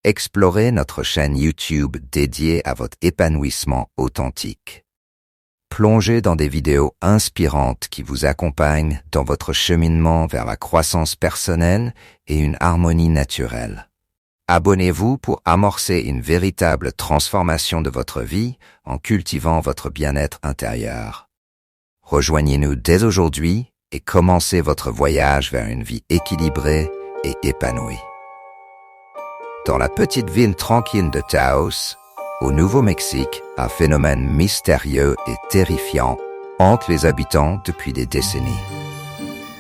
explorez notre chaîne YouTube dédiée à votre épanouissement authentique. Plongez dans des vidéos inspirantes qui vous accompagnent dans votre cheminement vers la croissance personnelle et une harmonie naturelle. Abonnez-vous pour amorcer une véritable transformation de votre vie en cultivant votre bien-être intérieur. Rejoignez-nous dès aujourd'hui et commencez votre voyage vers une vie équilibrée et épanouie. Dans la petite ville tranquille de Taos, au Nouveau-Mexique, un phénomène mystérieux et terrifiant hante les habitants depuis des décennies.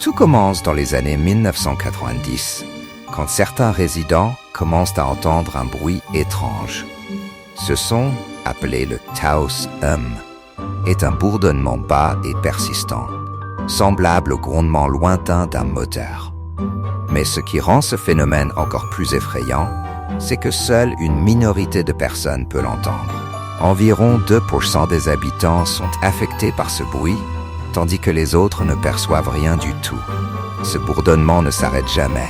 Tout commence dans les années 1990, quand certains résidents commencent à entendre un bruit étrange. Ce son, appelé le Taos Hum, est un bourdonnement bas et persistant, semblable au grondement lointain d'un moteur. Mais ce qui rend ce phénomène encore plus effrayant, c'est que seule une minorité de personnes peut l'entendre. Environ 2% des habitants sont affectés par ce bruit, tandis que les autres ne perçoivent rien du tout. Ce bourdonnement ne s'arrête jamais.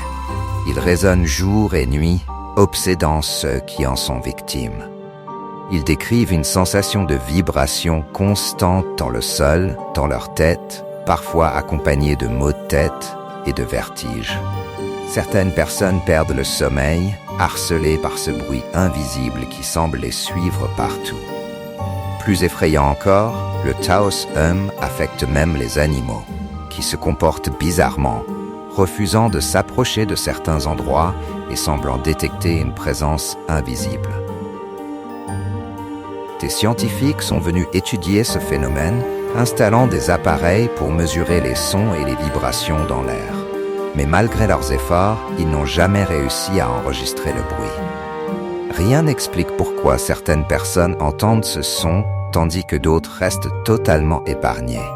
Il résonne jour et nuit, obsédant ceux qui en sont victimes. Ils décrivent une sensation de vibration constante dans le sol, dans leur tête, parfois accompagnée de maux de tête et de vertiges. Certaines personnes perdent le sommeil, harcelées par ce bruit invisible qui semble les suivre partout. Plus effrayant encore, le Taos Hum affecte même les animaux, qui se comportent bizarrement, refusant de s'approcher de certains endroits et semblant détecter une présence invisible. Des scientifiques sont venus étudier ce phénomène, installant des appareils pour mesurer les sons et les vibrations dans l'air. Mais malgré leurs efforts, ils n'ont jamais réussi à enregistrer le bruit. Rien n'explique pourquoi certaines personnes entendent ce son, tandis que d'autres restent totalement épargnées.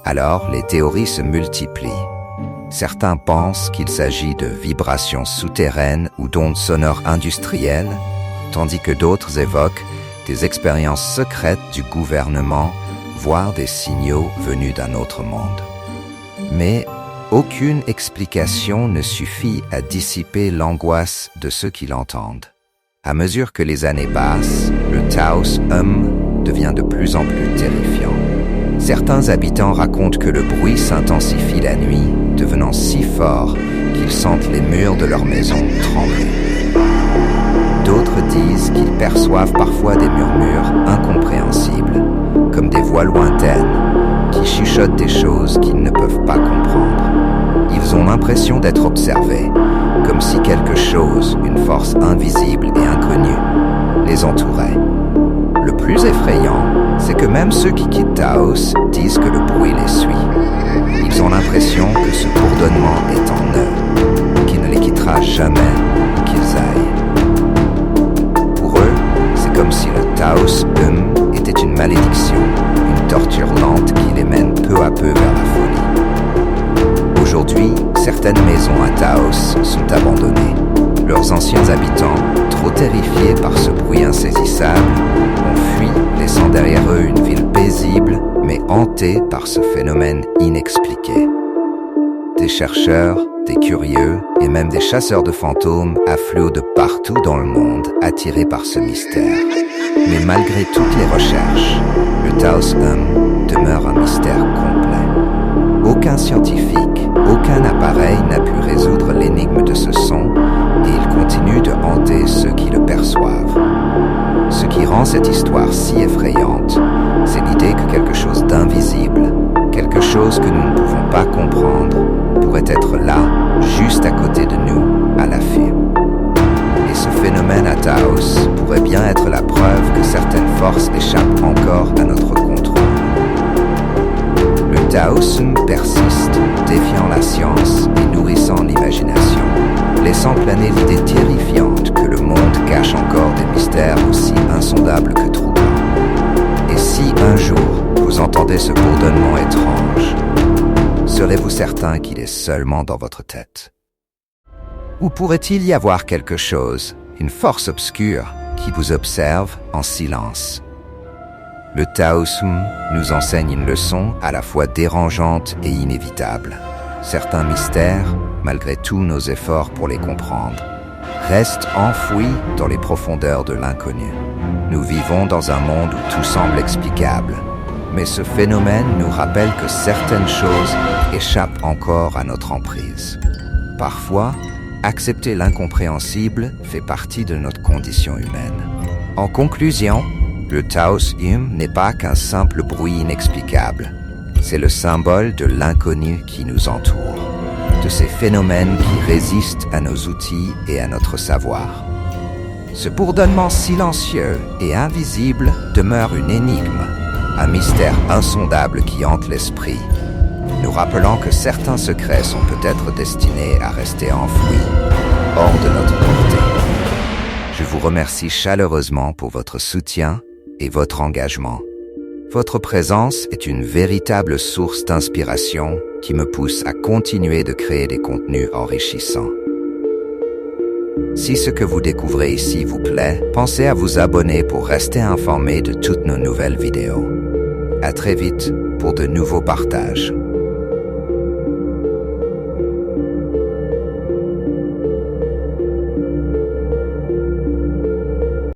Alors, les théories se multiplient. Certains pensent qu'il s'agit de vibrations souterraines ou d'ondes sonores industrielles, tandis que d'autres évoquent des expériences secrètes du gouvernement, voire des signaux venus d'un autre monde. Mais aucune explication ne suffit à dissiper l'angoisse de ceux qui l'entendent. À mesure que les années passent, le Taos Hum devient de plus en plus terrifiant. Certains habitants racontent que le bruit s'intensifie la nuit, devenant si fort qu'ils sentent les murs de leur maison trembler. D'autres disent qu'ils perçoivent parfois des murmures incompréhensibles, comme des voix lointaines, qui chuchotent des choses qu'ils ne peuvent pas comprendre. Ils ont l'impression d'être observés, comme si quelque chose, une force invisible et inconnue, les entourait. Le plus effrayant, c'est que même ceux qui quittent Taos disent que le bruit les suit. Ils ont l'impression que ce bourdonnement est en eux, qu'il ne les quittera jamais où qu'ils aillent. Pour eux, c'est comme si le Taos Hum était une malédiction, une torture lente qui les mène peu à peu vers la folie. Aujourd'hui, certaines maisons à Taos sont abandonnées. Leurs anciens habitants, trop terrifiés par ce bruit insaisissable, ont fui, laissant derrière eux une ville paisible, mais hantée par ce phénomène inexpliqué. Des chercheurs, des curieux et même des chasseurs de fantômes affluent de partout dans le monde, attirés par ce mystère. Mais malgré toutes les recherches, le Taos Hum demeure un mystère complet. Aucun scientifique, aucun appareil n'a pu résoudre l'énigme de ce son et il continue de hanter ceux qui le perçoivent. Ce qui rend cette histoire si effrayante, c'est l'idée que quelque chose d'invisible, quelque chose que nous ne pouvons pas comprendre, pourrait être là, juste à côté de nous, à l'affût. Et ce phénomène à Taos pourrait bien être la preuve que certaines forces échappent encore à notre contrôle. Le Taos Hum persiste, défiant la science et nourrissant l'imagination, laissant planer l'idée terrifiante que le monde cache encore des mystères aussi insondables que troublants. Et si un jour vous entendez ce bourdonnement étrange, serez-vous certain qu'il est seulement dans votre tête? Ou pourrait-il y avoir quelque chose, une force obscure, qui vous observe en silence? Le Taos Hum nous enseigne une leçon à la fois dérangeante et inévitable. Certains mystères, malgré tous nos efforts pour les comprendre, restent enfouis dans les profondeurs de l'inconnu. Nous vivons dans un monde où tout semble explicable, mais ce phénomène nous rappelle que certaines choses échappent encore à notre emprise. Parfois, accepter l'incompréhensible fait partie de notre condition humaine. En conclusion, le Taos Hum n'est pas qu'un simple bruit inexplicable. C'est le symbole de l'inconnu qui nous entoure, de ces phénomènes qui résistent à nos outils et à notre savoir. Ce bourdonnement silencieux et invisible demeure une énigme, un mystère insondable qui hante l'esprit, nous rappelant que certains secrets sont peut-être destinés à rester enfouis, hors de notre portée. Je vous remercie chaleureusement pour votre soutien et votre engagement. Votre présence est une véritable source d'inspiration qui me pousse à continuer de créer des contenus enrichissants. Si ce que vous découvrez ici vous plaît, pensez à vous abonner pour rester informé de toutes nos nouvelles vidéos. À très vite pour de nouveaux partages.